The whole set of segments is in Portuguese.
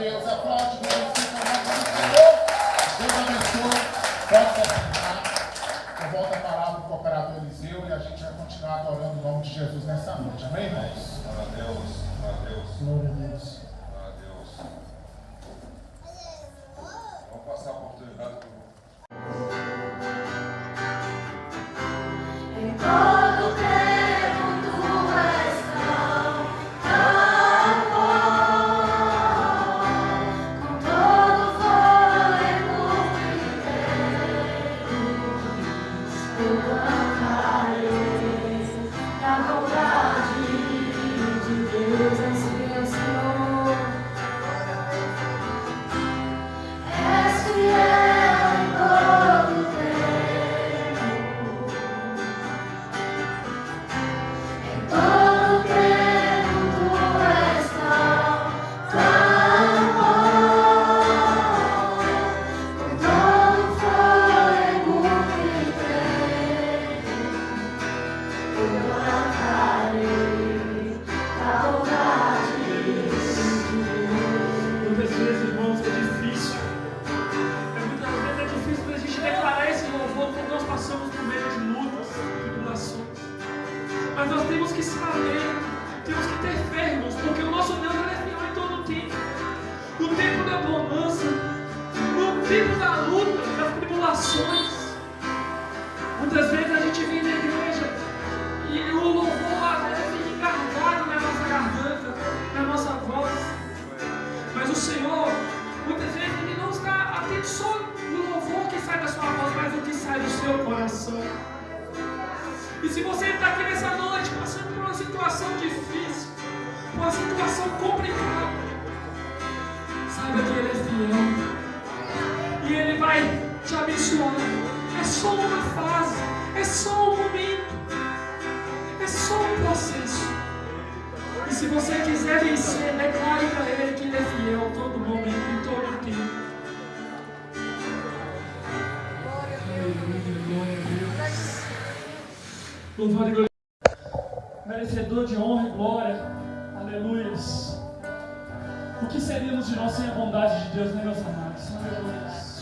Deus. Aplaude, glorifica o nome do Senhor. Deus abençoe. Pode se assentar. Eu volto a palavra para o cooperador Eliseu e a gente vai continuar adorando o nome de Jesus nessa noite. Amém, irmãos? Glória a Deus. Glória a Deus. Glória a Deus. Glória a Deus. Vamos passar a oportunidade para o todo tempo tu és tão bom, com todo fôlego que tens, eu cantarei da bondade de Deus, és meu Senhor, és fiel em todo tempo. Todo tempo tu és tão bom, com todo fôlego que tem, eu cantarei a bondade de Deus. Muitas vezes, irmãos, é difícil. Muitas vezes é difícil para a gente declarar esse louvor quando nós passamos por meio de lutas, tribulações. Mas nós temos que saber, temos que ter fé, irmãos, porque o nosso Deus ele é fiel em todo o tempo. No tempo da bonança, no tempo da luta, das tribulações. Muitas vezes a gente vem na igreja e o louvor até fica engargado na nossa garganta, na nossa voz. Mas o Senhor, muitas vezes, Ele não está atento só no louvor que sai da sua voz, mas o que sai do seu coração. E se você está aqui nessa noite passando por uma situação difícil, por uma situação complicada, saiba que Ele é fiel. E Ele vai te abençoar. É só uma fase, é só um momento, é só um processo. E se você quiser vencer, declare para Ele que Ele é fiel a todo momento, em todo tempo. Aleluia, glória a Deus. Louvado e glória. Merecedor de honra e glória. Aleluias. O que seríamos de nós sem a bondade de Deus, né, meus amados? Aleluias.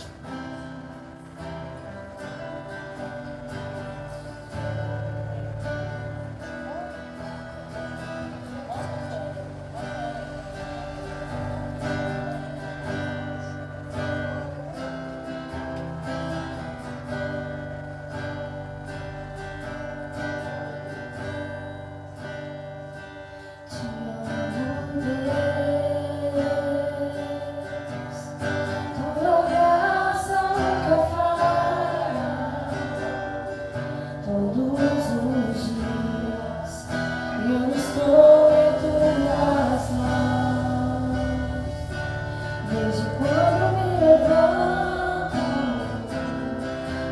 Te amo, Deus, tua graça nunca falha. Todos os dias eu estou em tuas mãos. Desde quando me levanto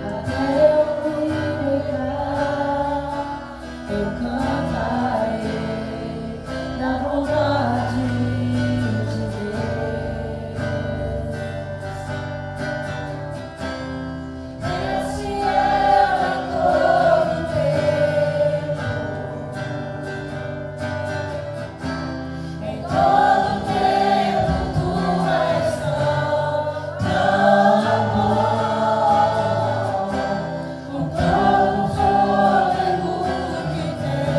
até eu me deitar, eu cantarei da bondade de Deus. És fiel em todo tempo, em todo tempo tu és tão bom, com todo fôlego que tem.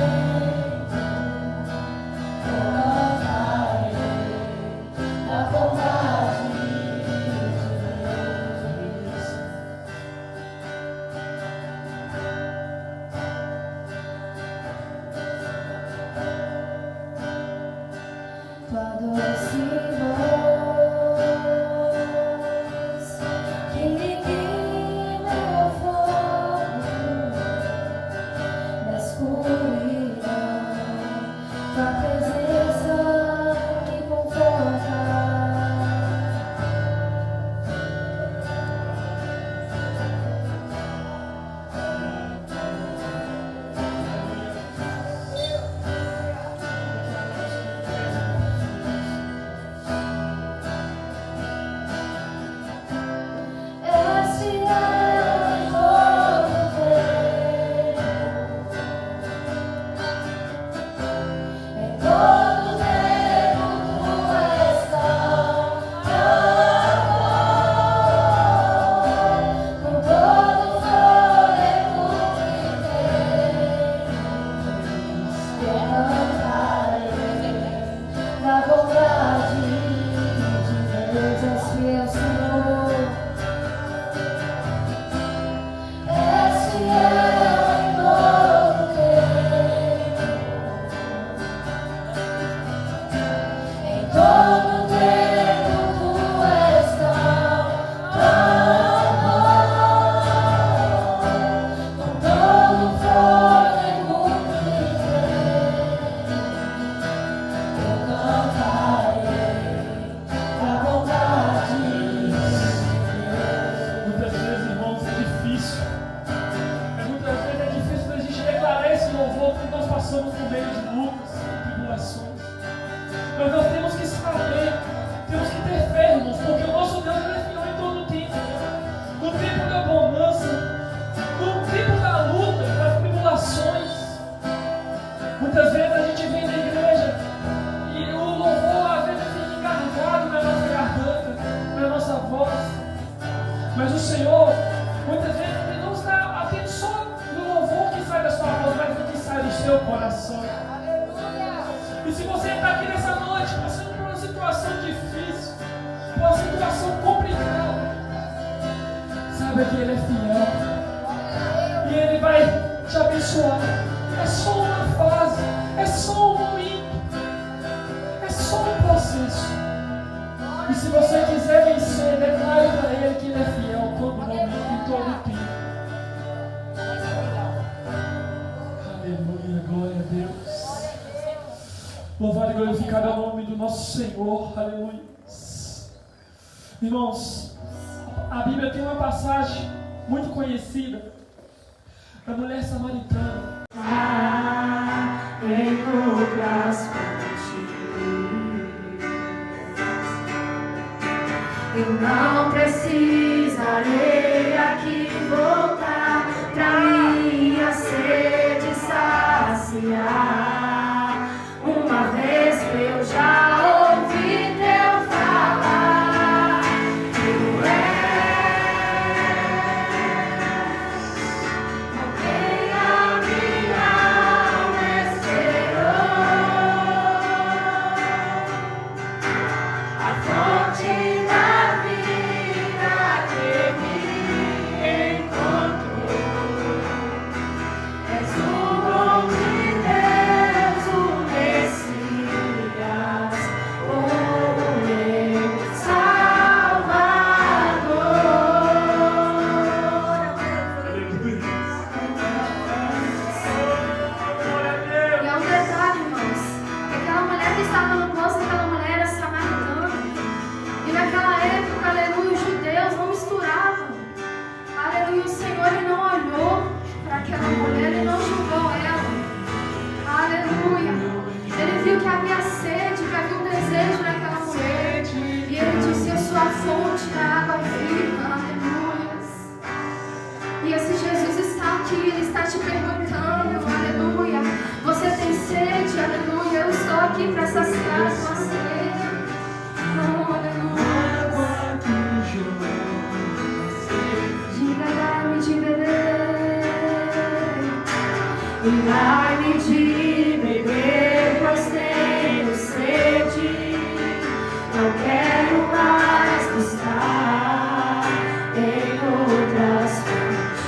Eu cantarei a bondade de Deus. Tua doce voz que ilumina meu fogo na escuridão, tua presença me conforta. da vontade de Deus és fiel, Senhor. És fiel em todo tempo. Em todo tempo tu és tão bom. Com todo fôlego que tem, eu cantarei a vontade de Deus. Muitas vezes, irmãos, é difícil. Muitas vezes é difícil a gente declarar esse louvor quando nós passamos por meio de lutas e tribulações. Mas nós temos que saber, temos que ter fé, irmãos, porque o nosso Deus é fiel em todo o tempo. No tempo da bonança, no tempo da luta, das tribulações. Muitas vezes a gente vem na igreja e o louvor às vezes fica encarregado na nossa garganta, na nossa voz. Mas o Senhor, muitas vezes, Ele não está atento só no louvor que sai da sua voz, mas no que sai do seu coração. E se você está aqui nessa noite, passando por uma situação difícil, por uma situação complicada, saiba que Ele é fiel. E Ele vai te abençoar. É só uma fase, é só um momento, é só um processo. E se você quiser vencer, declare para Ele que Ele é fiel todo momento e todo tempo. Aleluia, glória a Deus. Louvado e glorificado é o nome do nosso Senhor. Aleluia. Irmãos, a Bíblia tem uma passagem muito conhecida da mulher samaritana. Encontras eu não precisarei aqui voltar pra minha sede saciar. Uma vez que eu já ouvi teu falar, tu és com quem a minha alma esperou, a fonte da vida que me encontrou. És o bom de Deus, o Messias, o meu Salvador. E há um detalhe, irmãos, que aquela mulher que estava no poço, aquela mulher era samaritana. E naquela época, aleluia, os judeus não misturavam. Aleluia, o Senhor ele não olhou para aquela mulher, ele não julgou ela. Aleluia. Ele viu que havia sede, que havia um desejo naquela mulher. E ele disse: a sua fonte da água viva. Aleluia. E esse Jesus está aqui, ele está te perguntando, aleluia. Você tem sede, aleluia. Eu estou aqui para saciar a sua sede. Oh, aleluia. Diga, dá-me de beber. E dá-me de beber, pois tenho sede. Não quero mais buscar em outras fontes.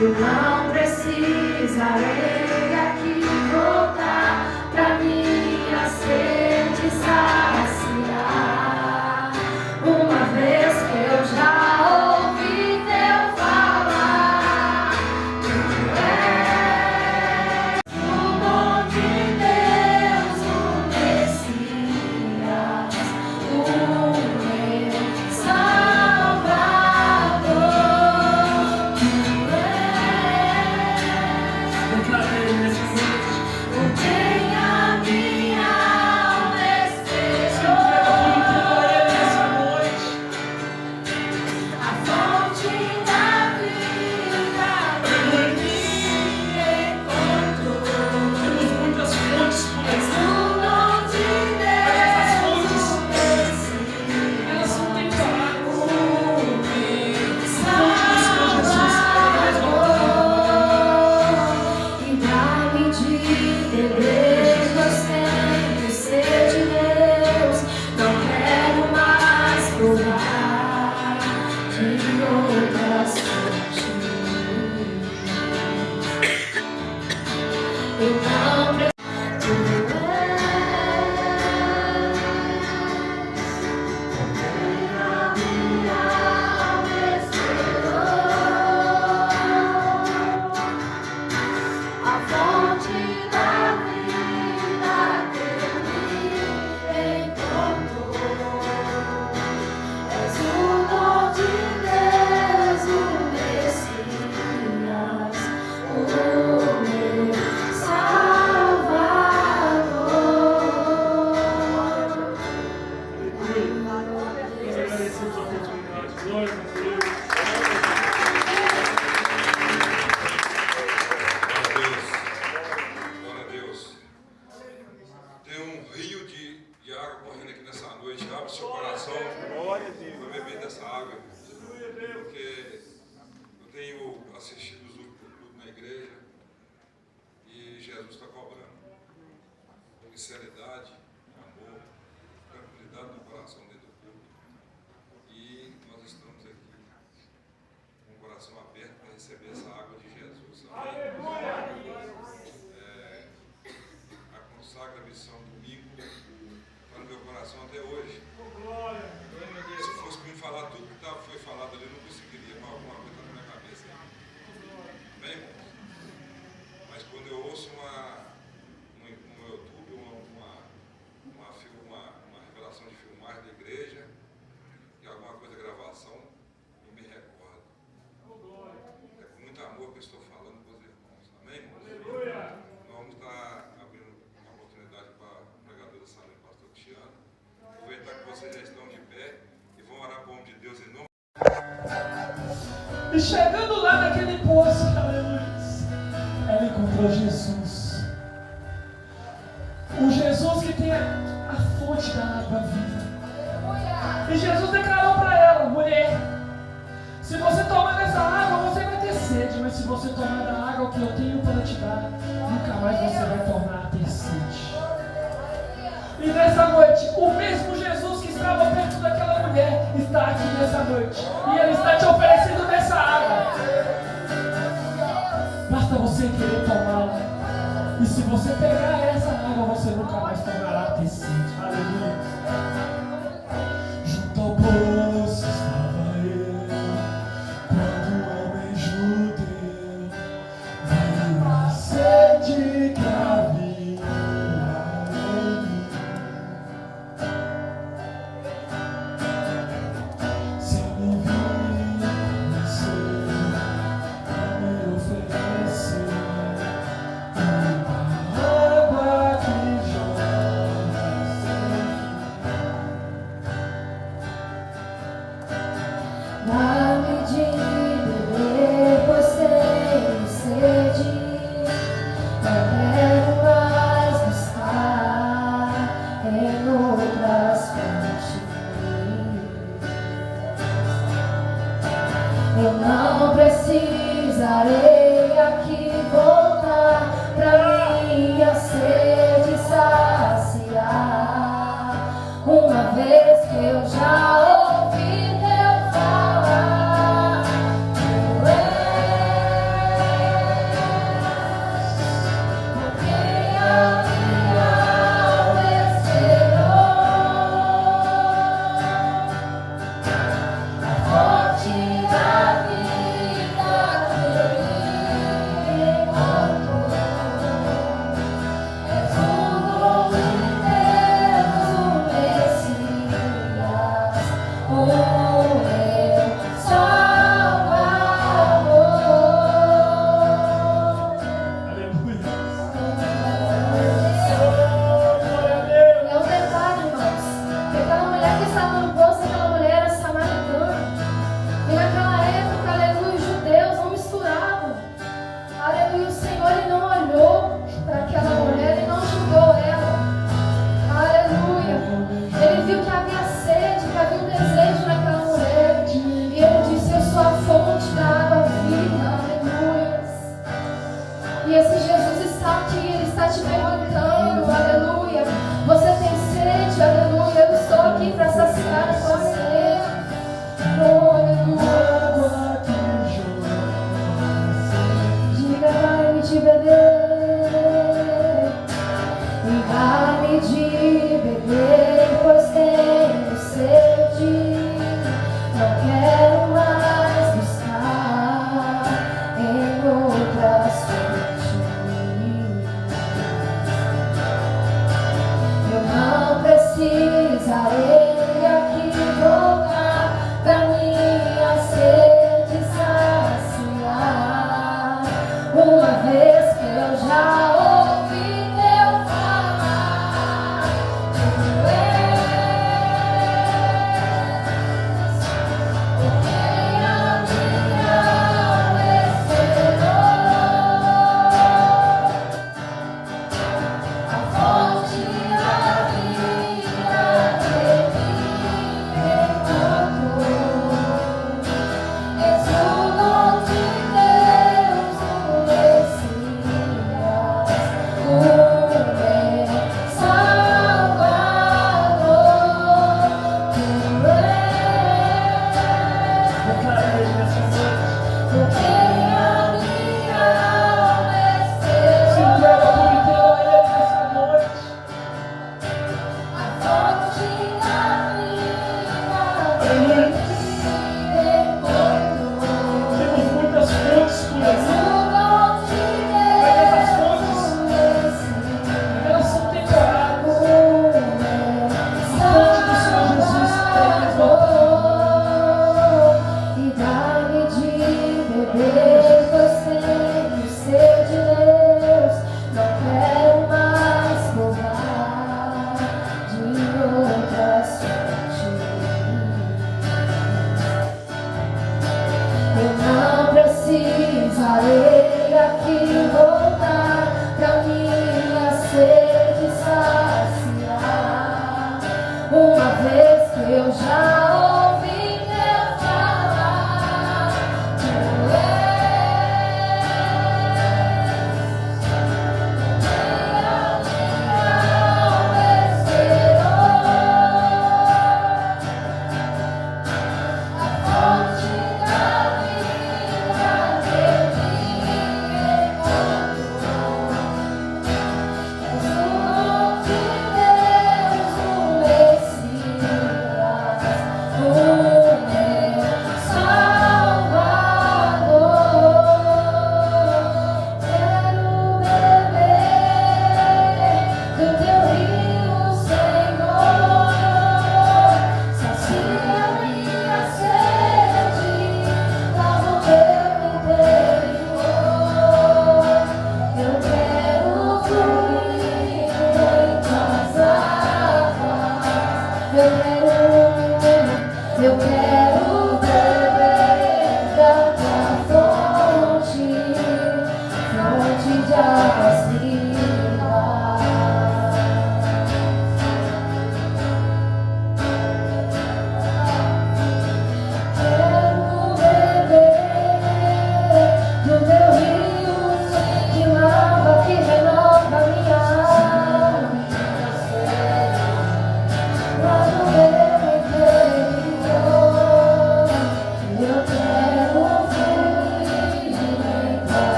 Eu não precisarei aqui voltar pra minha sede saciar. Uma vez que eu já ouvi teu falar, beber mas tenho sede, Deus, não quero mais provar de outras fontes. Eu não sinceridade, amor, tranquilidade no coração dentro do culto. E nós estamos aqui com o coração aberto para receber essa água de Jesus. Amém? A consagra missão domingo está no meu coração até hoje. Se fosse para me falar tudo que foi falado ali, eu não conseguiria, mas alguma coisa está na minha cabeça. Amém, irmãos? Mas quando eu ouço no YouTube uma revelação de filmagem da igreja e alguma coisa de gravação, eu me recordo. É com muito amor que eu estou falando com os irmãos. Amém, irmãos? Nós vamos estar abrindo uma oportunidade para o pregador da sala, o pastor Cristiano. Aproveitar que vocês já estão de pé e vão orar para o homem de Deus em nome. E chegando lá naquele poço, aleluia, ela encontrou Jesus. O Jesus que tem a fonte da água viva. E Jesus declarou para ela: mulher, se você tomar dessa água, você vai ter sede. Mas se você tomar da água que eu tenho para te dar, nunca mais você vai tornar a ter sede. E nessa noite, o mesmo Jesus que estava perto daquela mulher está aqui nessa noite. E Ele está te oferecendo dessa água. Basta você querer tomá-la. E se você pegar essa água, você nunca mais tornará a ter sede. Aleluia. Junto ao poço estava eu, quando um homem judeu veio a sede que havia em mim. Se me vir, para me oferecer água que jorra sem fim.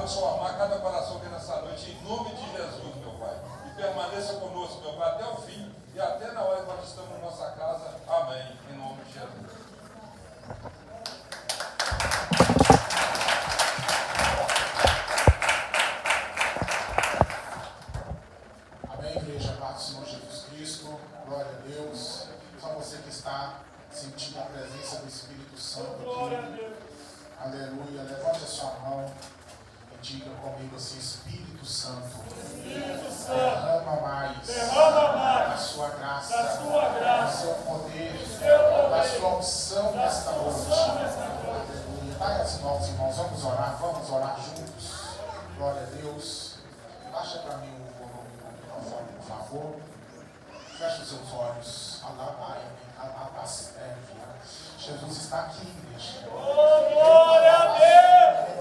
transformar cada coração aqui nessa noite em nome de Jesus, meu Pai. E permaneça conosco, meu Pai, até o fim. e até na hora que nós estamos na nossa casa. Amém. Em nome de Jesus. Amém, igreja, paz do Senhor Jesus Cristo, glória a Deus. Só você que está sentindo a presença do Espírito Santo aqui. Aleluia, levante a sua mão e diga comigo assim: Espírito Santo, derrama mais a sua graça, o seu poder, a sua unção nesta noite. Aleluia. Dai as mãos, irmãos, vamos orar juntos. Glória a Deus. Baixa para mim o volume do microfone, por favor. Feche os seus olhos. Jesus está aqui, igreja. Glória a Deus!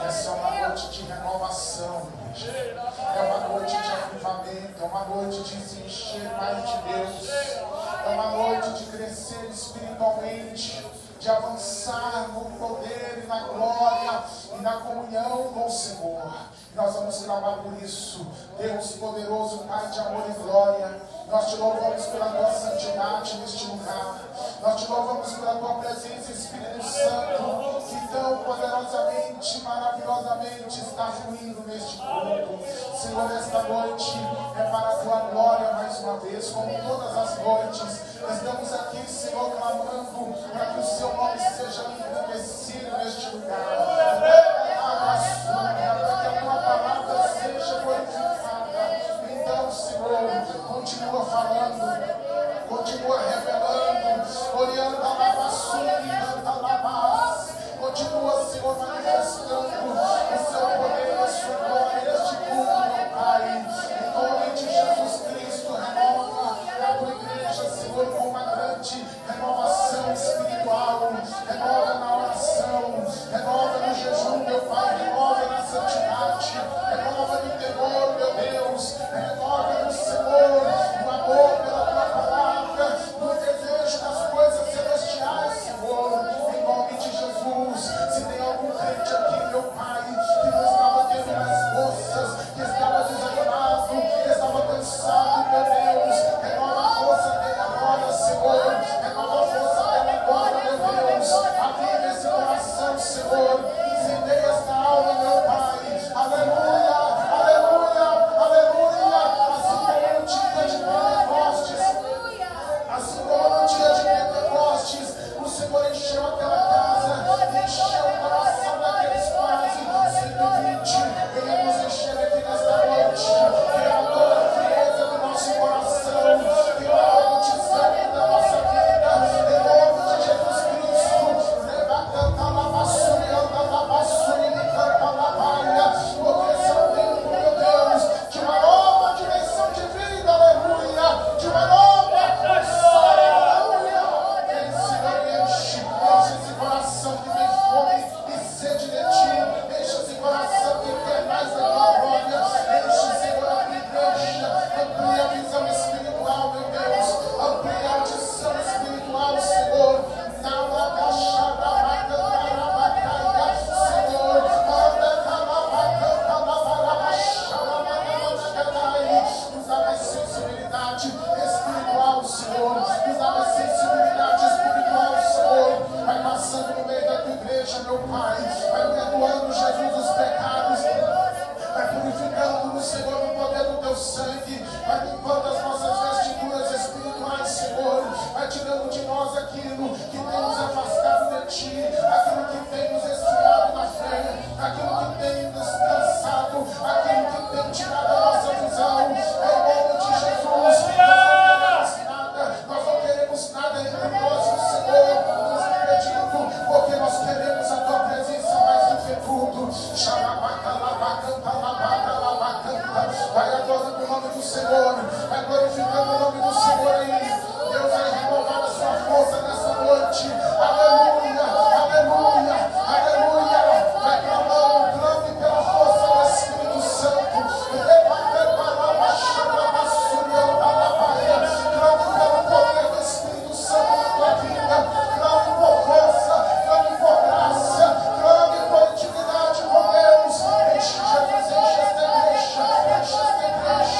Essa é uma noite de renovação, igreja. É uma noite de avivamento, é uma noite de se encher mais de Deus. É uma noite de crescer espiritualmente, de avançar no poder e na glória e na comunhão com o Senhor. Nós vamos clamar por isso. Deus poderoso, Pai de amor e glória, nós te louvamos pela tua santidade neste lugar. Nós te louvamos pela tua presença, Espírito Santo, que tão poderosamente, maravilhosamente está fluindo neste culto. Senhor, esta noite é para a tua glória mais uma vez, como todas as noites. Estamos aqui, Senhor, clamando para que o seu nome seja engrandecido neste lugar. Para que a tua palavra seja glorificada. Então, Senhor, continua falando, continua revelando, olhando a lavaçura e canta lavaz. Continua, Senhor, manifestando o seu poder e a sua glória neste culto, meu Pai. Em nome de Jesus Cristo, renova a tua igreja, Senhor, com uma grande renovação espiritual. Renova na oração, renova no jejum, meu Pai, renova na santidade, renova no temor, meu Deus, renova no Senhor, no amor pela tua palavra, no desejo das coisas celestiais, Senhor, em nome de Jesus. Se tem algum crente aqui, meu Pai, que não estava tendo mais forças, que estava desanimado, que estava cansado, meu Deus, renova a força dele agora, Senhor, renova a força dele agora, meu Deus, aviva esse coração, Senhor, incendeia esta alma, meu Pai, aleluia, aleluia, aleluia, assim como no dia de Pentecostes, assim como no dia de Pentecostes, o Senhor encheu aquela casa, encheu o coração daqueles quase 120, queremos encher aqui nesta noite, queima toda a frieza do nosso coração, queima todo o desânimo da nossa vida, em nome de Jesus Cristo, levanta a lavaçura e anda a lavaçura e me canta a lavaia, porque esse é o tempo, meu Deus, de uma nova dimensão de vida, aleluia, de uma nova função, aleluia. Vem, Senhor, enche esse coração que tem fome e sede de ti, enche esse coração que quer mais da tua glória, enche, Senhor, a tua igreja, amplia a visão espiritual, meu Deus, amplia a audição espiritual, Senhor, na lagachada, macandarabataia, Senhor, manda calabacanta, labarabachada, macandarabataia, nos dá mais sensibilidade espiritual, Senhor, nos dá mais sensibilidade espiritual, Senhor, vai passando no meio da tua igreja, meu Pai, vai perdoando, Jesus, os pecados, vai purificando no Senhor no poder do teu sangue, vai limpando as nossas vestiduras espirituais, Senhor, vai tirando de nós aquilo que tem nos afastado de ti, aquilo que tem nos esfriado na fé, aquilo que tem nos cansado, aquilo que tem tirado a nossa visão, em nome de Jesus. Nós não queremos nada entre nós e o Senhor nos impedindo, porque nós queremos a tua presença mais do que tudo. Vai adorando o nome do Senhor, vai glorificando o nome do Senhor aí. Deus vai renovar a sua força nessa noite. Aleluia, aleluia, aleluia. Vai clamando, clame pela força do Espírito Santo. Clame pelo poder do Espírito Santo na tua vida. Clame por força, clame por graça, clame por intimidade com Deus. Enche Jesus, enche esta igreja, enche esta igreja.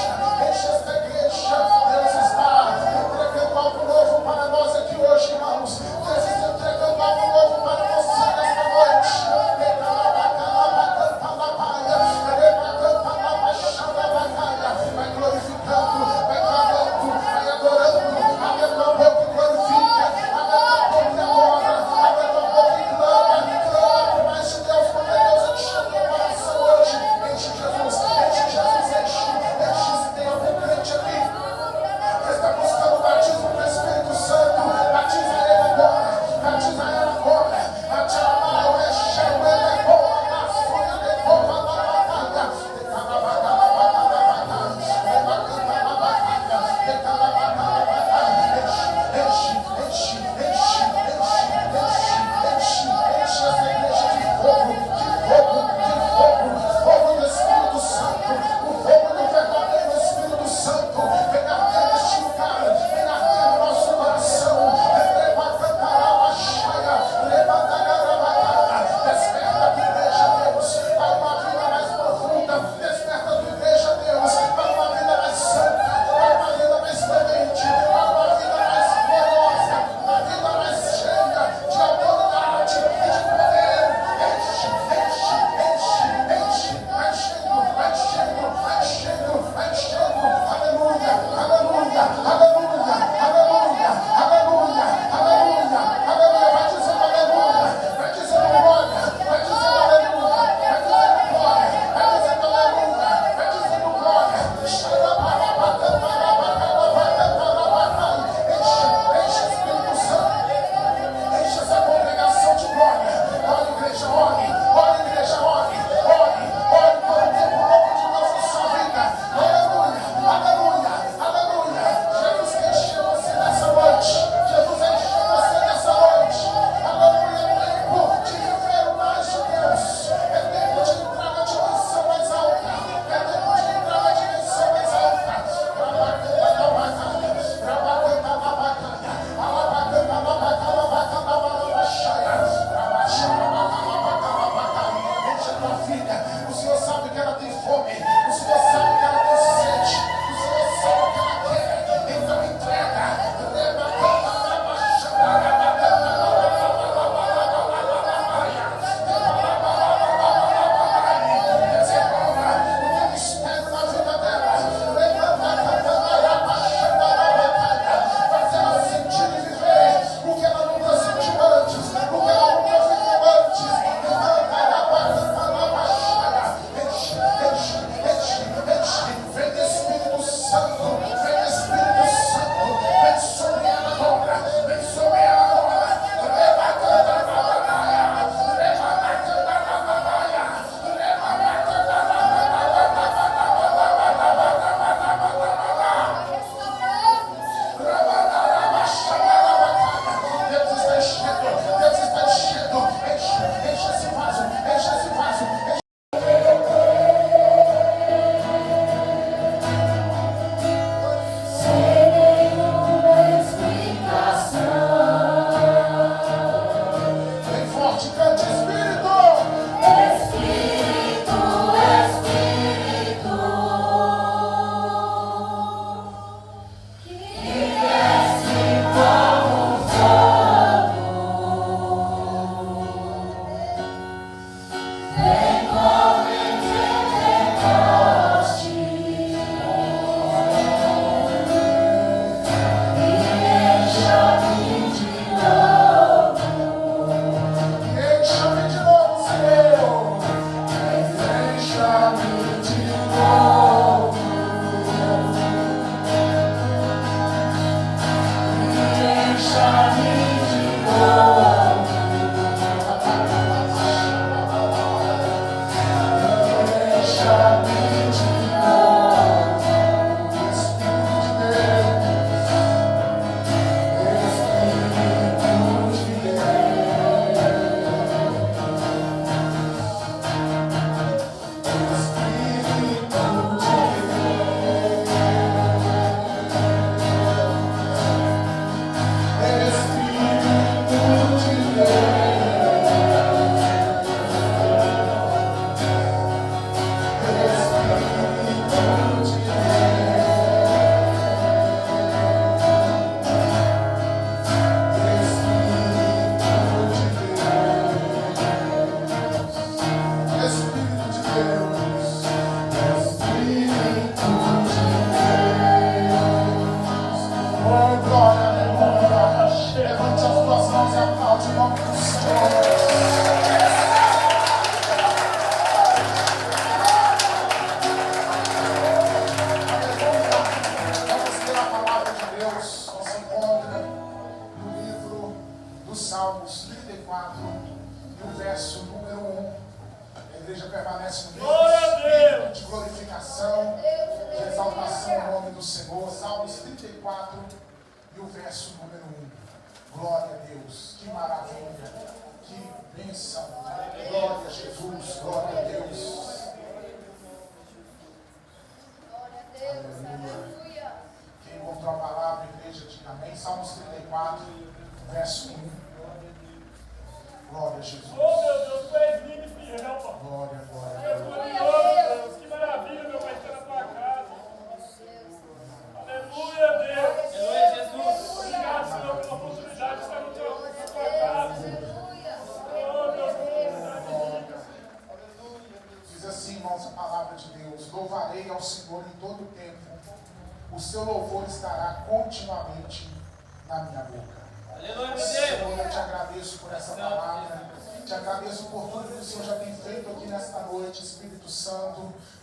família. O Senhor sabe que ela tem fome. O Senhor sabe que ela tem sede. O Senhor sabe o que ela quer. Então entrega.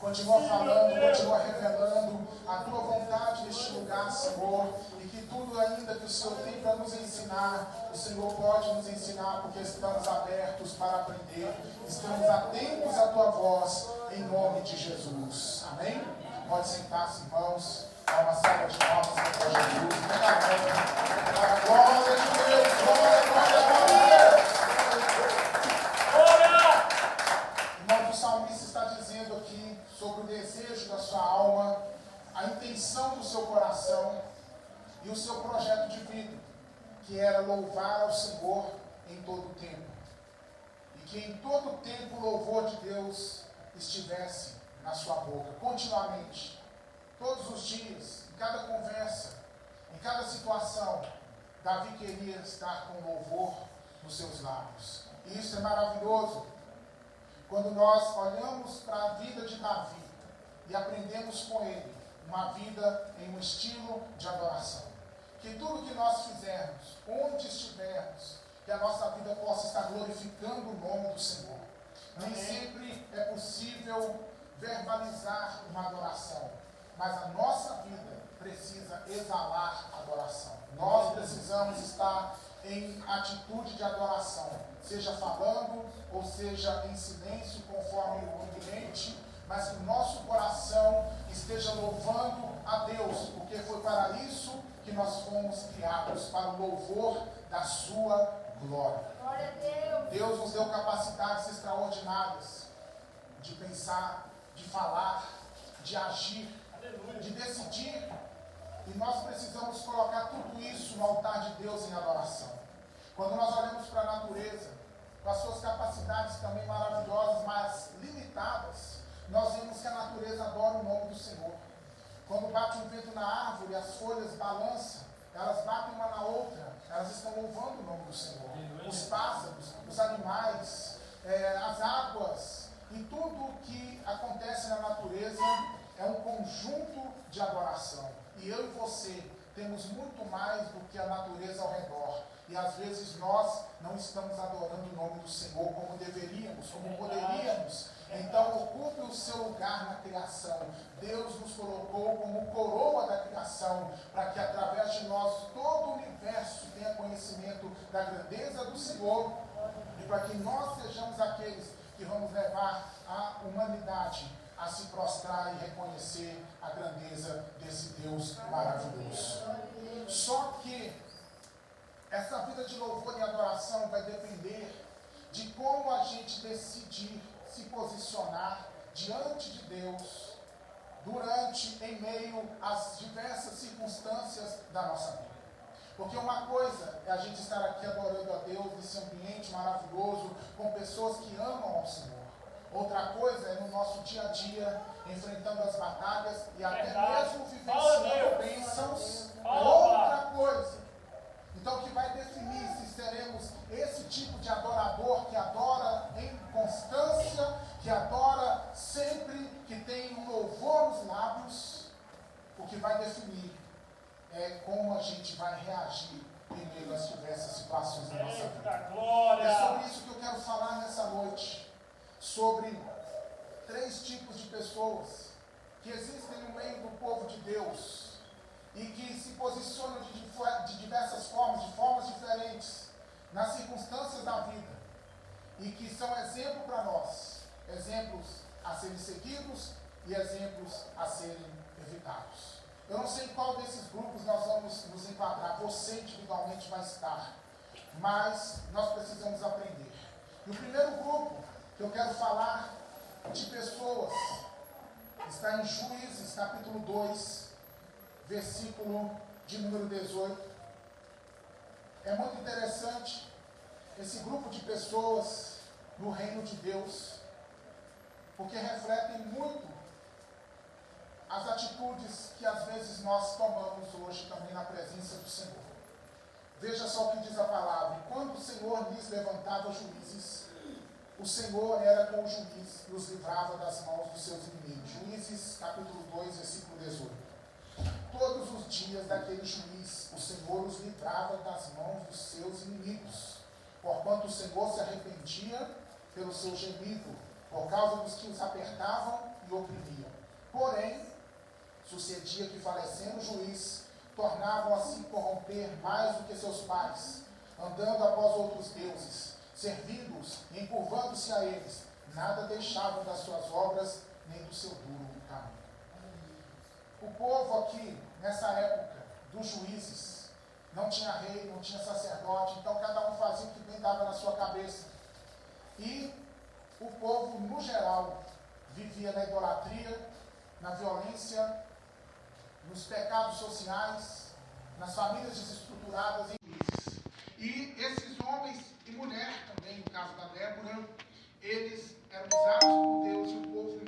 Continua falando, continua revelando a tua vontade neste lugar, Senhor, e que tudo ainda que o Senhor tem para nos ensinar, o Senhor pode nos ensinar, porque estamos abertos para aprender, estamos atentos à tua voz, em nome de Jesus. Amém? Pode sentar-se, irmãos. Dá uma salva de palmas para Jesus. Para a glória de Deus. Glória, glória, glória. Irmão, o salmista está dizendo aqui sobre o desejo da sua alma, a intenção do seu coração e o seu projeto de vida, que era louvar ao Senhor em todo o tempo. E que em todo o tempo o louvor de Deus estivesse na sua boca, continuamente, todos os dias, em cada conversa, em cada situação. Davi queria estar com louvor nos seus lábios. E isso é maravilhoso. Quando nós olhamos para a vida de Davi e aprendemos com ele uma vida em um estilo de adoração. Que tudo que nós fizermos, onde estivermos, que a nossa vida possa estar glorificando o nome do Senhor. Nem sempre é possível verbalizar uma adoração, mas a nossa vida precisa exalar adoração. Nós precisamos estar em atitude de adoração, seja falando ou seja em silêncio, conforme o ambiente, mas que o nosso coração esteja louvando a Deus, porque foi para isso que nós fomos criados, para o louvor da sua glória. Glória a Deus. Deus nos deu capacidades extraordinárias de pensar, de falar, de agir, de decidir. E nós precisamos colocar tudo isso no altar de Deus em adoração. Quando nós olhamos para a natureza, com as suas capacidades também maravilhosas, mas limitadas, nós vemos que a natureza adora o nome do Senhor. Quando bate um vento na árvore, as folhas balançam, elas batem uma na outra, elas estão louvando o nome do Senhor. Os pássaros, os animais, as águas e tudo que acontece na natureza é um conjunto de adoração. E eu e você temos muito mais do que a natureza ao redor. E às vezes nós não estamos adorando o nome do Senhor como deveríamos, como poderíamos. Então ocupe o seu lugar na criação. Deus nos colocou como coroa da criação, para que através de nós todo o universo tenha conhecimento da grandeza do Senhor, e para que nós sejamos aqueles que vamos levar a humanidade a se prostrar e reconhecer a grandeza desse Deus maravilhoso. Só que essa vida de louvor e adoração vai depender de como a gente decidir se posicionar diante de Deus durante, em meio às diversas circunstâncias da nossa vida. Porque uma coisa é a gente estar aqui adorando a Deus nesse ambiente maravilhoso, com pessoas que amam ao Senhor. Outra coisa é no nosso dia a dia, enfrentando as batalhas e até mesmo vivenciando bênçãos. Outra coisa. Então, o que vai definir se seremos esse tipo de adorador que adora em constância, que adora sempre, que tem um louvor nos lábios, o que vai definir é como a gente vai reagir em meio às diversas situações da nossa vida. É sobre isso que eu quero falar nessa noite, sobre 3 tipos de pessoas que existem no meio do povo de Deus e que se posicionam de diversas formas, de formas diferentes, nas circunstâncias da vida, e que são exemplo para nós, exemplos a serem seguidos e exemplos a serem evitados. Eu não sei em qual desses grupos nós vamos nos enquadrar, você individualmente vai estar, mas nós precisamos aprender. E o primeiro grupo que eu quero falar de pessoas está em Juízes, capítulo 2, versículo de número 18. É muito interessante esse grupo de pessoas no reino de Deus, porque refletem muito as atitudes que às vezes nós tomamos hoje também na presença do Senhor. Veja só o que diz a palavra: e quando o Senhor lhes levantava juízes, o Senhor era com o juiz e os livrava das mãos dos seus inimigos. Juízes, capítulo 2, versículo 18. Todos os dias daquele juiz, o Senhor os livrava das mãos dos seus inimigos, porquanto o Senhor se arrependia pelo seu gemido, por causa dos que os apertavam e oprimiam. Porém, sucedia que, falecendo o juiz, tornavam a se corromper mais do que seus pais, andando após outros deuses, servindo-os e encurvando-se a eles, nada deixavam das suas obras, nem do seu duro caminho. O povo aqui, nessa época dos juízes, não tinha rei, não tinha sacerdote, então cada um fazia o que bem dava na sua cabeça. E o povo, no geral, vivia na idolatria, na violência, nos pecados sociais, nas famílias desestruturadas e juízes. E esses homens e mulheres também, no caso da Débora, eles eram usados por Deus e o povo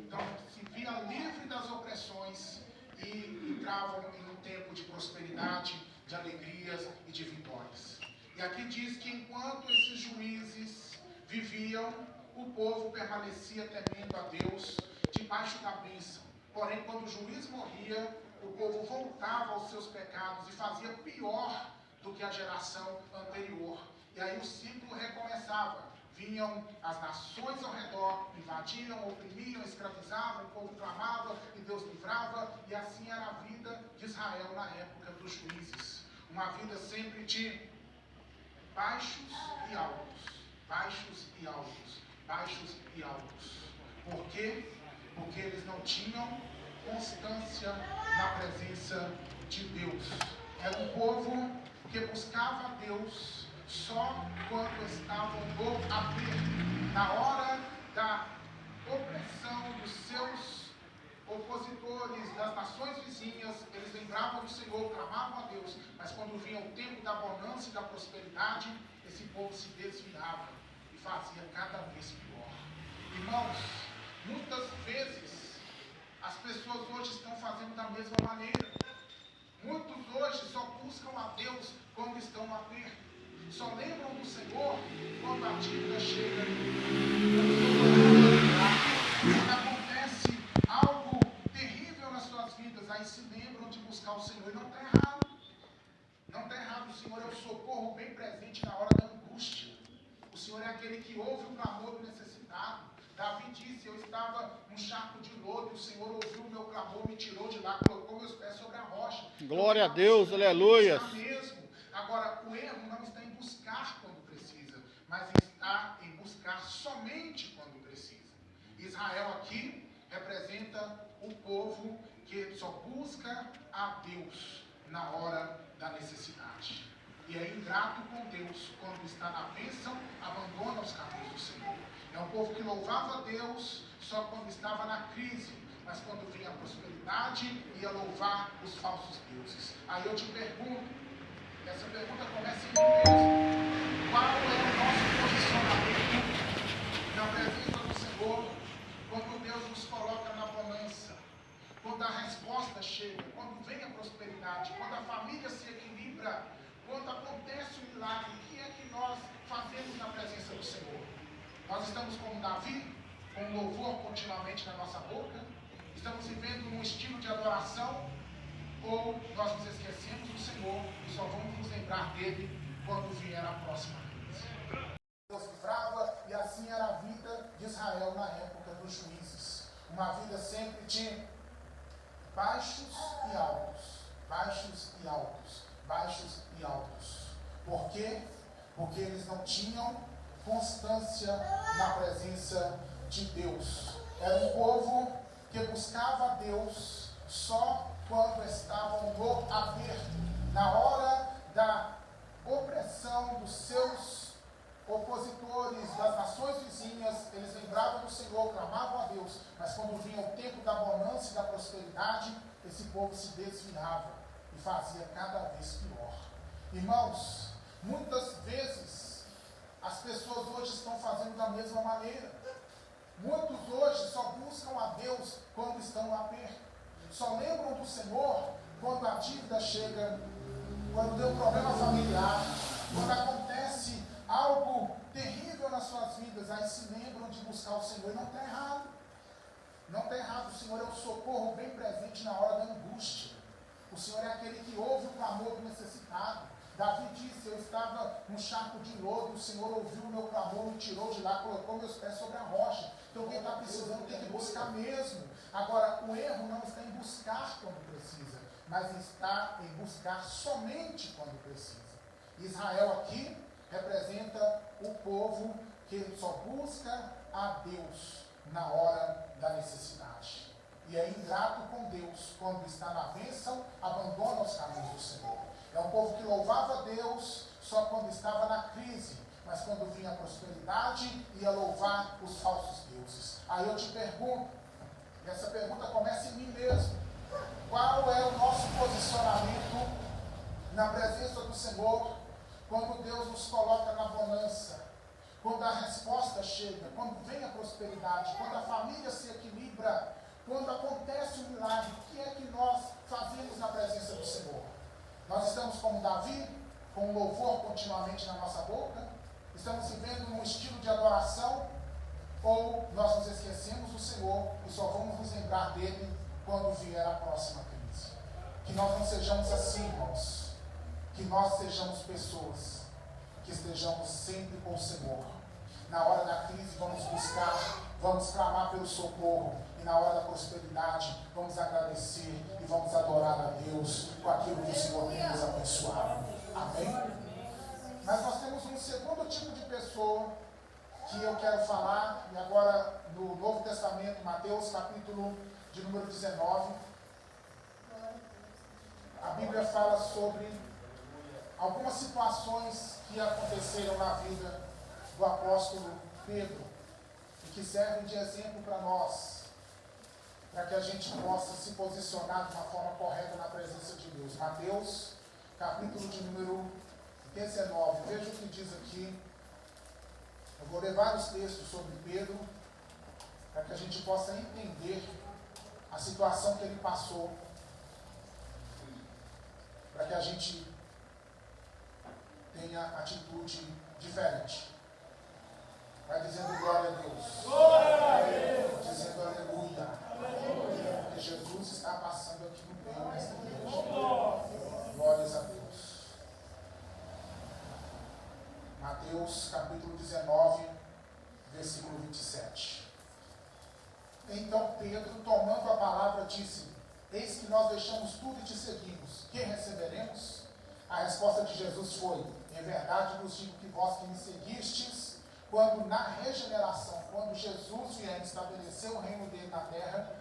E aqui diz que enquanto esses juízes viviam, o povo permanecia temendo a Deus debaixo da bênção. Porém, quando o juiz morria, o povo voltava aos seus pecados e fazia pior do que a geração anterior. E aí o ciclo recomeçava. Vinham as nações ao redor, invadiam, oprimiam, escravizavam, o povo clamava e Deus livrava. E assim era a vida de Israel na época dos juízes. Uma vida sempre de baixos e altos, baixos e altos, baixos e altos. Por quê? Porque eles não tinham constância na presença de Deus. Era um povo que buscava a Deus só quando estavam no aperto, na hora da opressão dos seus opositores, das nações vizinhas. Eles lembravam do Senhor, clamavam a Deus, mas quando vinha o tempo da bonança e da prosperidade, esse povo se desviava e fazia cada vez pior. Irmãos, muitas vezes as pessoas hoje estão fazendo da mesma maneira. Muitos hoje só buscam a Deus quando estão no aperto. Só lembram do Senhor quando a dívida chega. Quando acontece algo terrível nas suas vidas, aí se lembram de buscar o Senhor. E não está errado. Não está errado. O Senhor é o socorro bem presente na hora da angústia. O Senhor é aquele que ouve o clamor do necessitado. Davi disse: eu estava num charco de lodo, o Senhor ouviu o meu clamor, me tirou de lá, colocou meus pés sobre a rocha. Glória a Deus, aleluia. Agora, o erro não está em buscar quando precisa, mas está em buscar somente quando precisa. Israel aqui representa o povo que só busca a Deus na hora da necessidade. E é ingrato com Deus quando está na bênção, abandona os caminhos do Senhor. É um povo que louvava a Deus só quando estava na crise, mas quando vinha a prosperidade, ia louvar os falsos deuses. Aí eu te pergunto, essa pergunta começa em mim mesmo: qual é o nosso posicionamento na presença do Senhor quando Deus nos coloca na bonança? Quando a resposta chega, quando vem a prosperidade, quando a família se equilibra, quando acontece o milagre, o que é que nós fazemos na presença do Senhor? Nós estamos como Davi, com louvor continuamente na nossa boca? Estamos vivendo um estilo de adoração? Ou nós nos esquecemos do Senhor e só vamos nos lembrar dele quando vier a próxima crise? Deus livrava, e assim era a vida de Israel na época dos juízes. Uma vida sempre de baixos e altos, baixos e altos, baixos e altos. Por quê? Porque eles não tinham constância na presença de Deus. Era um povo que buscava a Deus só quando estavam no aperto, na hora da opressão dos seus opositores, das nações vizinhas. Eles lembravam do Senhor, clamavam a Deus, mas quando vinha o tempo da bonança e da prosperidade, esse povo se desviava e fazia cada vez pior. Irmãos, muitas vezes as pessoas hoje estão fazendo da mesma maneira. Muitos hoje só buscam a Deus quando estão no aperto. Só lembram do Senhor quando a dívida chega, quando tem um problema familiar, quando acontece algo terrível nas suas vidas. Aí se lembram de buscar o Senhor. E não está errado. Não está errado. O Senhor é o socorro bem presente na hora da angústia. O Senhor é aquele que ouve o clamor do necessitado. Davi disse: eu estava num charco de lodo, o Senhor ouviu o meu clamor, me tirou de lá, colocou meus pés sobre a rocha. Então quem está precisando tem que buscar mesmo. Agora, o erro não está em buscar quando precisa, mas está em buscar somente quando precisa. Israel aqui representa o povo que só busca a Deus na hora da necessidade. E é ingrato com Deus quando está na bênção, abandona os caminhos do Senhor. É um povo que louvava a Deus só quando estava na crise, mas quando vinha a prosperidade, ia louvar os falsos deuses. Aí eu te pergunto, e essa pergunta começa em mim mesmo: qual é o nosso posicionamento na presença do Senhor quando Deus nos coloca na bonança, quando a resposta chega, quando vem a prosperidade, quando a família se equilibra, quando acontece o milagre? O que é que nós fazemos na presença do Senhor? Nós estamos como Davi, com louvor continuamente na nossa boca? Estamos vivendo um estilo de adoração? Ou nós nos esquecemos do Senhor e só vamos nos lembrar dele quando vier a próxima crise? Que nós não sejamos assim, irmãos. Que nós sejamos pessoas que estejamos sempre com o Senhor. Na hora da crise vamos buscar, vamos clamar pelo socorro. E na hora da prosperidade vamos agradecer e vamos adorar a Deus com aquilo que o Senhor tem nos abençoado. Amém? Mas nós temos um segundo tipo de pessoa que eu quero falar, e agora no Novo Testamento, Mateus capítulo de número 19, a Bíblia fala sobre algumas situações que aconteceram na vida do apóstolo Pedro, e que servem de exemplo para nós, para que a gente possa se posicionar de uma forma correta na presença de Deus. Mateus capítulo de número 19, veja o que diz aqui. Eu vou ler vários textos sobre Pedro, para que a gente possa entender a situação que ele passou, para que a gente tenha atitude diferente. Vai dizendo glória a Deus. Glória a Deus. Dizendo aleluia. Aleluia. Porque Jesus está passando aqui no meio desta igreja. Glórias a Deus. Mateus capítulo 19, versículo 27. Então Pedro, tomando a palavra, disse: eis que nós deixamos tudo e te seguimos. Quem receberemos? A resposta de Jesus foi: em verdade vos digo que vós que me seguistes, quando na regeneração, quando Jesus vier estabelecer o reino dele na terra,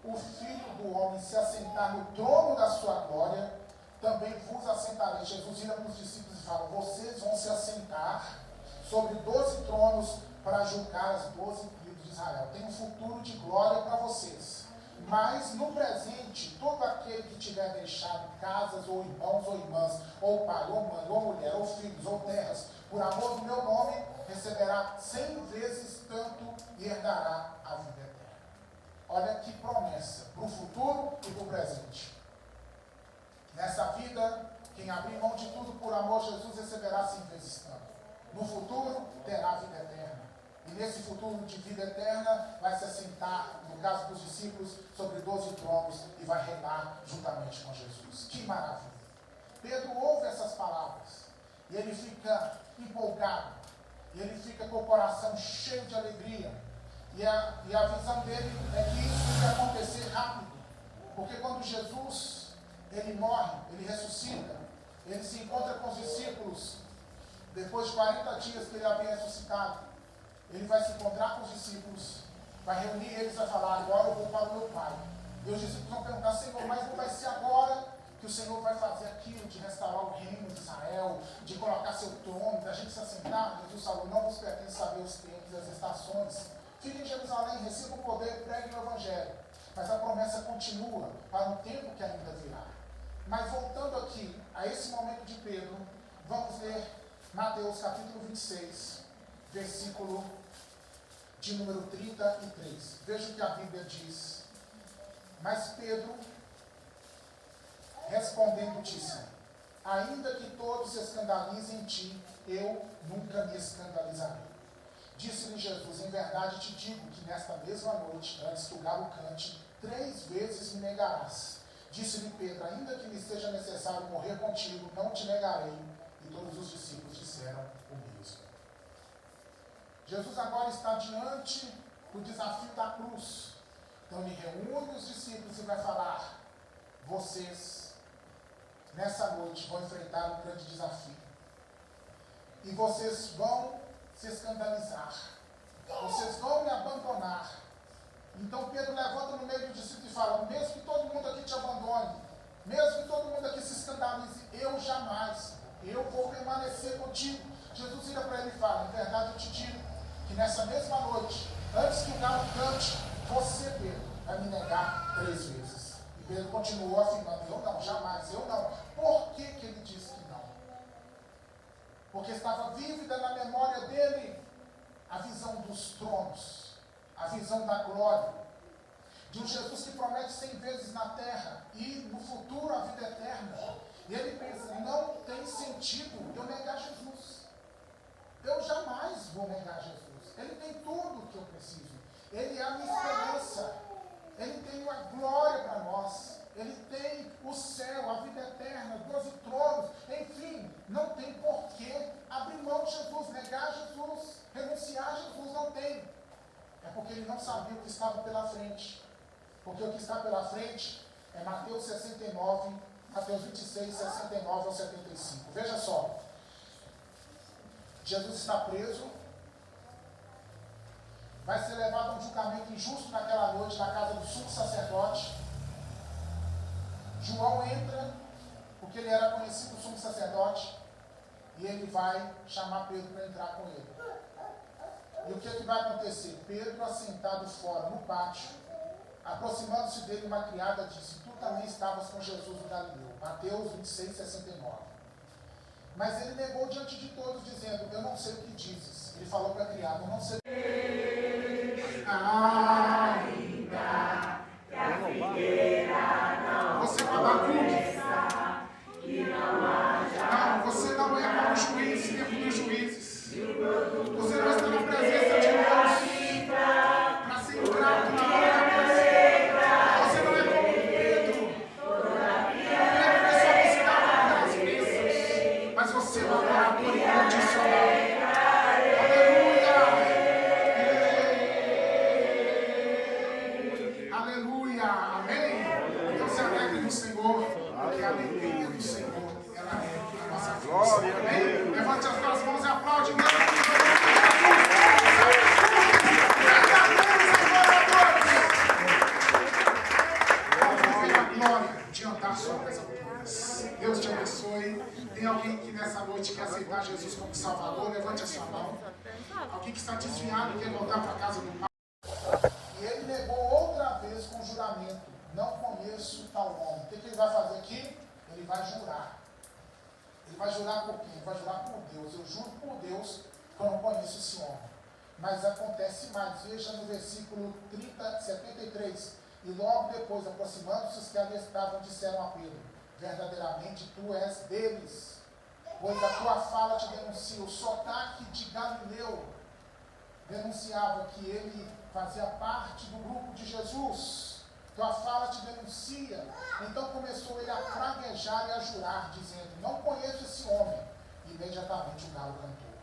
o Filho do Homem se assentar no trono da sua glória, também vos assentarei. Jesus vira para os discípulos e fala: vocês vão se assentar sobre 12 tronos para julgar as 12 tribos de Israel. Tem um futuro de glória para vocês. Mas no presente, todo aquele que tiver deixado casas, ou irmãos, ou irmãs, ou pai, ou mãe, ou mulher, ou filhos, ou terras, por amor do meu nome, receberá 100 vezes tanto e herdará a vida eterna. Olha que promessa para o futuro e para o presente. Nessa vida, quem abrir mão de tudo por amor a Jesus receberá 100 vezes tanto. No futuro, terá vida eterna. E nesse futuro de vida eterna, vai se assentar, no caso dos discípulos, sobre 12 tronos e vai reinar juntamente com Jesus. Que maravilha! Pedro ouve essas palavras e ele fica empolgado, e ele fica com o coração cheio de alegria. E a visão dele é que isso vai acontecer rápido, porque quando Jesus ele morre, ele ressuscita, ele se encontra com os discípulos, depois de 40 dias que ele havia ressuscitado, ele vai se encontrar com os discípulos, vai reunir eles e vai falar: agora eu vou para o meu Pai. E os discípulos vão perguntar: Senhor, mas não vai ser agora que o Senhor vai fazer aquilo de restaurar o reino de Israel, de colocar seu trono, da gente se assentar? Jesus falou: não vos pertence saber os tempos e as estações. Fique em Jerusalém, receba o poder, pregue o Evangelho. Mas a promessa continua para um tempo que ainda virá. Mas voltando aqui a esse momento de Pedro, vamos ler Mateus capítulo 26, versículo de número 33. Veja o que a Bíblia diz. Mas Pedro, respondendo, disse: ainda que todos se escandalizem em ti, eu nunca me escandalizarei. Disse-lhe Jesus: em verdade te digo que nesta mesma noite, antes que o galo cante, 3 vezes me negarás. Disse-lhe Pedro: ainda que me seja necessário morrer contigo, não te negarei. E todos os discípulos disseram o mesmo. Jesus agora está diante do desafio da cruz. Então ele reúne os discípulos e vai falar: vocês, nessa noite, vão enfrentar um grande desafio. E vocês vão se escandalizar. Vocês vão me abandonar. Então Pedro levanta no meio do discípulo e fala: mesmo que todo mundo aqui te abandone, mesmo que todo mundo aqui se escandalize, eu jamais, eu vou permanecer contigo. Jesus vira para ele e fala: em verdade eu te digo que nessa mesma noite, antes que o galo cante, você, Pedro, vai me negar 3 vezes. E Pedro continuou afirmando: eu não, jamais, eu não. Por que ele disse que não? Porque estava vívida na memória dele a visão dos tronos, a visão da glória, de um Jesus que promete 100 vezes na terra e no futuro a vida eterna. E ele pensa, não tem sentido eu negar Jesus. Eu jamais vou negar Jesus. Ele tem tudo o que eu preciso. Ele é a minha esperança. Ele tem a glória para nós. Ele tem o céu, a vida eterna, 12 tronos. Enfim, não tem porquê abrir mão de Jesus, negar Jesus, renunciar a Jesus, não tem. É porque ele não sabia o que estava pela frente. Porque o que está pela frente é Mateus 69, Mateus 26, 69 ao 75. Veja só. Jesus está preso. Vai ser levado a um julgamento injusto naquela noite na casa do sumo sacerdote. João entra, porque ele era conhecido do sumo sacerdote, e ele vai chamar Pedro para entrar com ele. E o que vai acontecer? Pedro, assentado fora no pátio, aproximando-se dele, uma criada disse: tu também estavas com Jesus no Galileu. Mateus 26, 69. Mas ele negou diante de todos, dizendo: eu não sei o que dizes. Ele falou para a criada: eu não sei o que ainda que a figueira não você não, você não é como juiz, tempo dos juízes. Você não está na presença de Deus para ser grato na hora da bênção. Você não é como Pedro. Pedro só buscava pelas bênçãos, mas você vai orar por incondicional. Aleluia, amém? Então se alegre no Senhor, porque a alegria do Senhor, ela é a nossa força, amém? Levante as duas mãos e aplaude. De andar sobre as alturas. Deus te abençoe. Tem alguém que nessa noite quer aceitar Jesus como Salvador? Levante a sua mão. Alguém que está desviado e quer voltar para a casa do Pai. E ele negou outra vez com juramento: não conheço tal homem. O que ele vai fazer aqui? Ele vai jurar. Ele vai jurar por quê? Ele vai jurar por Deus. Eu juro por Deus que eu não conheço esse homem. Mas acontece mais. Veja no versículo 73. E logo depois, aproximando-se, os que ali estavam disseram a Pedro: verdadeiramente tu és deles, pois a tua fala te denuncia. O sotaque de Galileu denunciava que ele fazia parte do grupo de Jesus. Tua fala te denuncia. Então começou ele a praguejar e a jurar, dizendo: não conheço esse homem. E imediatamente o galo cantou.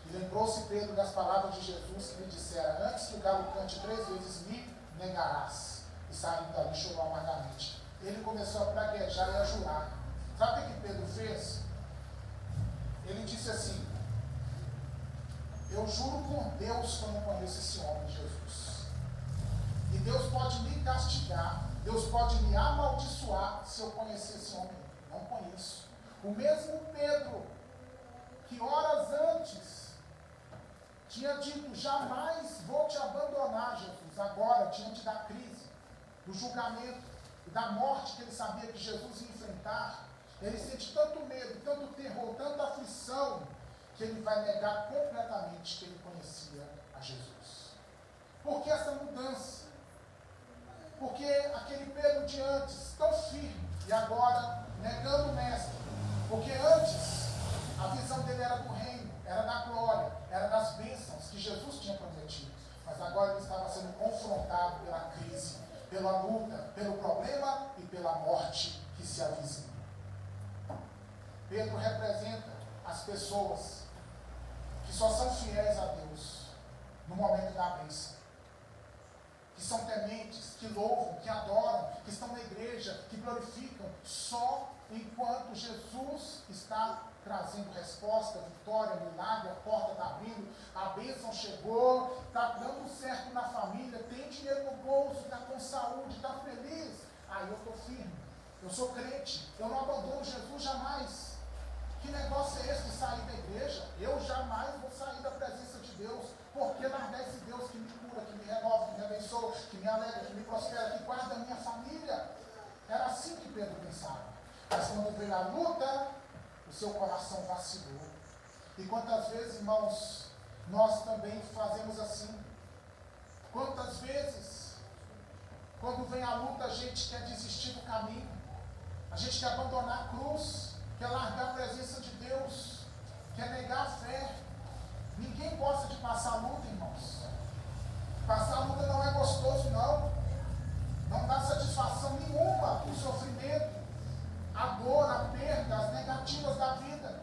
E lembrou-se Pedro das palavras de Jesus, que lhe dissera: antes que o galo cante 3 vezes, me negarás. E saindo dali chorou amargamente. Ele começou a praguejar e a jurar. Sabe o que Pedro fez? Ele disse assim: eu juro por Deus que eu não conheço esse homem, Jesus. E Deus pode me castigar, Deus pode me amaldiçoar se eu conhecer esse homem. Não conheço. O mesmo Pedro, que horas antes tinha dito: jamais vou te abandonar, Jesus. Agora, diante da crise, do julgamento e da morte que ele sabia que Jesus ia enfrentar, ele sente tanto medo, tanto terror, tanta aflição, que ele vai negar completamente que ele conhecia a Jesus. Por que essa mudança? Porque aquele Pedro de antes, tão firme, e agora negando o mestre. Porque antes, a visão dele era do reino, era da glória, era das bênçãos que Jesus tinha prometido. Mas agora ele estava sendo confrontado pela crise, pela luta, pelo problema e pela morte que se avizinha. Pedro representa as pessoas que só são fiéis a Deus no momento da bênção, que são tementes, que louvam, que adoram, que estão na igreja, que glorificam só enquanto Jesus está trazendo resposta, vitória, milagre, a porta está abrindo, a bênção chegou, está dando certo na família, tem dinheiro no bolso, está com saúde, está feliz. Aí eu estou firme, eu sou crente, eu não abandono Jesus jamais. Que negócio é esse de sair da igreja? Eu jamais vou sair da presença de Deus, porque largar esse Deus que me cura, que me renova, que me abençoa, que me alegra, que me prospera, que guarda a minha família. Era assim que Pedro pensava. Mas quando veio a luta, o seu coração vacilou. E quantas vezes, irmãos, nós também fazemos assim? Quantas vezes, quando vem a luta, a gente quer desistir do caminho? A gente quer abandonar a cruz, quer largar a presença de Deus, quer negar a fé. Ninguém gosta de passar luta, irmãos. Passar luta não é gostoso, não. Não dá satisfação nenhuma o sofrimento, a dor, a perda, as negativas da vida.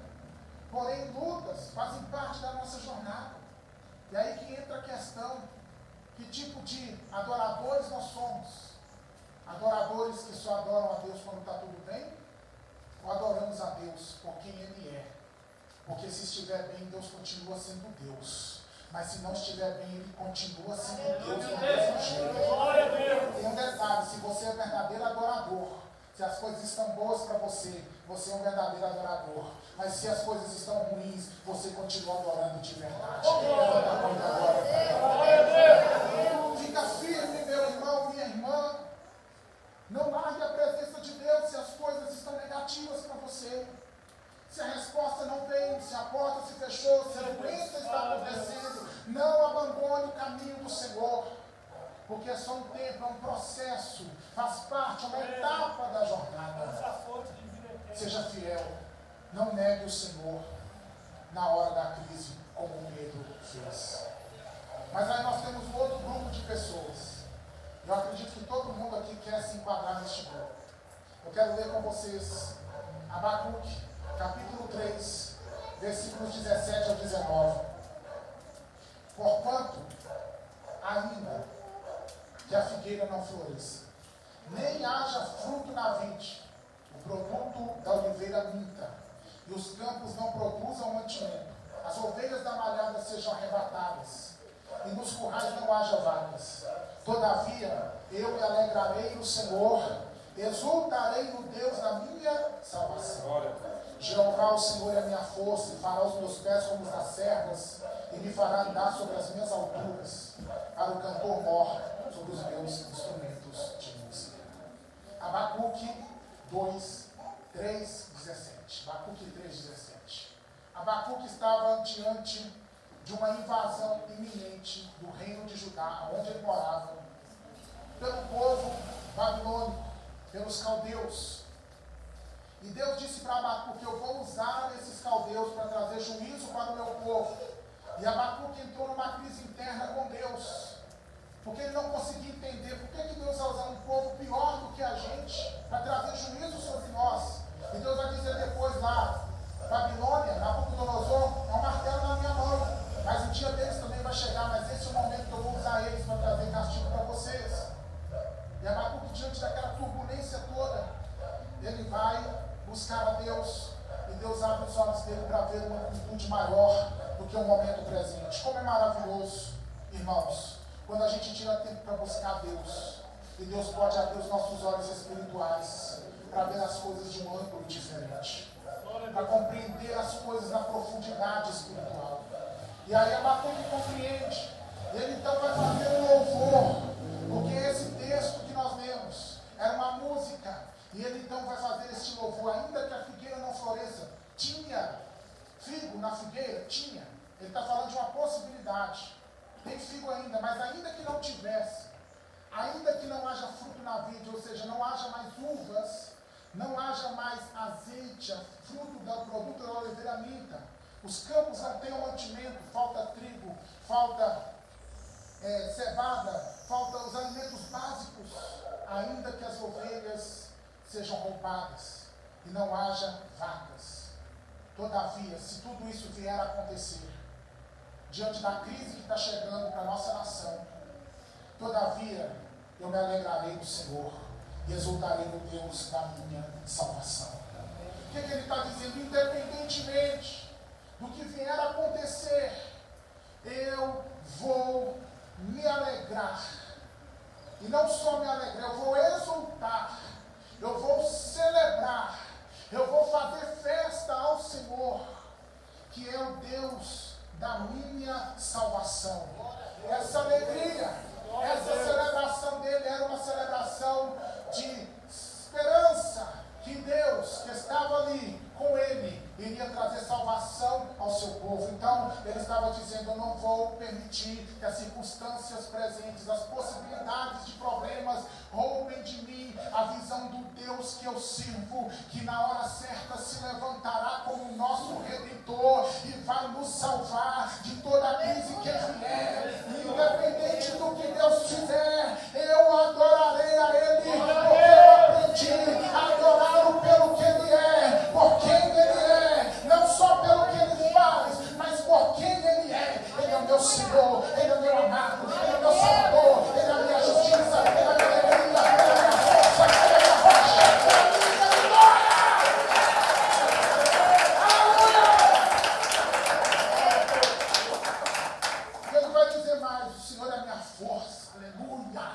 Porém, lutas fazem parte da nossa jornada. E aí que entra a questão: que tipo de adoradores nós somos? Adoradores que só adoram a Deus quando está tudo bem? Ou adoramos a Deus por quem Ele é? Porque se estiver bem, Deus continua sendo Deus. Mas se não estiver bem, Ele continua sendo Deus do mesmo jeito. Tem um detalhe: se você é verdadeiro adorador, se as coisas estão boas para você, você é um verdadeiro adorador. Mas se as coisas estão ruins, você continua adorando de verdade. Fica firme, meu irmão, minha irmã. Não largue a presença de Deus se as coisas estão negativas para você. Se a resposta não veio, se a porta se fechou, se a doença está acontecendo, não abandone o caminho do Senhor. Porque é só um tempo, é um processo, faz parte, é uma etapa da jornada. Seja fiel, não negue o Senhor na hora da crise, como Pedro fez. Mas aí nós temos um outro grupo de pessoas. Eu acredito que todo mundo aqui quer se enquadrar neste grupo. Eu quero ler com vocês Abacuque, capítulo 3, versículos 17 ao 19. Porquanto, ainda que a figueira não floresça, nem haja fruto na vide, o produto da oliveira minta, e os campos não produzam mantimento, as ovelhas da malhada sejam arrebatadas, e nos currais não haja vacas. Todavia, eu me alegrarei no Senhor, exultarei no Deus da minha salvação. Jeová, o Senhor, é a minha força, e fará os meus pés como os das servas, e me fará andar sobre as minhas alturas, para o cantor mor sobre os meus instrumentos de música. Abacuque 2, 3, 17. Abacuque 3, 17. Abacuque estava diante de uma invasão iminente do reino de Judá, onde ele morava, pelo povo babilônico, pelos caldeus. E Deus disse para Abacuque: eu vou usar esses caldeus para trazer juízo para o meu povo. E Abacuque entrou numa crise interna com Deus, porque ele não conseguia entender por que Deus vai usar um povo pior do que a gente para trazer juízo sobre nós. E Deus vai dizer depois lá: Babilônia, Nabucodonosor, é um martelo na minha mão, mas o dia deles também vai chegar, mas esse é o momento que eu vou usar eles para trazer castigo para vocês. E Abacuque, diante daquela turbulência toda, ele vai buscar a Deus, e Deus abre os olhos dele para ver uma amplitude maior do que o momento presente. Como é maravilhoso, irmãos, quando a gente tira tempo para buscar Deus, e Deus pode abrir os nossos olhos espirituais para ver as coisas de um ângulo diferente, para compreender as coisas na profundidade espiritual. E aí Abacuque compreende, ele então vai fazer um louvor, porque esse texto que nós lemos era uma música, e ele então vai fazer este louvor. Ainda que a figueira não floresça, tinha figo na figueira? Tinha. Ele está falando de uma possibilidade. Tem figo ainda, mas ainda que não tivesse, ainda que não haja fruto na vide, ou seja, não haja mais uvas, não haja mais azeite, fruto do produto da oliveira minta, os campos não tenham mantimento, falta trigo, falta cevada, falta os alimentos básicos, ainda que as ovelhas sejam roubadas e não haja vacas. Todavia, se tudo isso vier a acontecer, diante da crise que está chegando para a nossa nação, todavia eu me alegrarei no Senhor e exultarei no Deus da minha salvação. O que ele está dizendo? Independentemente do que vier a acontecer, eu vou me alegrar. E não só me alegrar, eu vou exultar, eu vou celebrar, eu vou fazer festa ao Senhor, que é o Deus da minha salvação. Essa alegria, essa celebração dele era uma celebração de esperança, que Deus, que estava ali com ele, iria trazer salvação ao seu povo. Então, ele estava dizendo: eu não vou permitir que as circunstâncias presentes, as possibilidades de problemas, roubem de mim a visão do Deus que eu sirvo, que na hora certa se levantará como nosso Redentor e vai nos salvar de toda crise que vier. Independente do que Deus fizer, eu adorarei a Ele, porque eu aprendi a adorá-lo pelo que Ele é, por quem Ele é, não só pelo que Ele faz, mas por quem Ele é. Ele é o meu Senhor, Ele é o meu amado, Ele é o meu Salvador, Ele é a minha justiça, Ele é a minha alegria, Ele é a minha força, Ele é a minha rocha, Ele é a minha vitória. Aleluia! Ele vai dizer mais: o Senhor é a minha força, aleluia.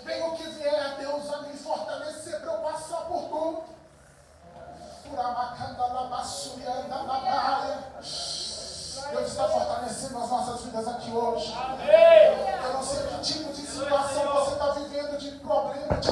Venha o que vier, Deus vai me fortalecer para eu passar por tudo. Deus está fortalecendo as nossas vidas aqui hoje. Eu não sei que tipo de situação você está vivendo, de problema, de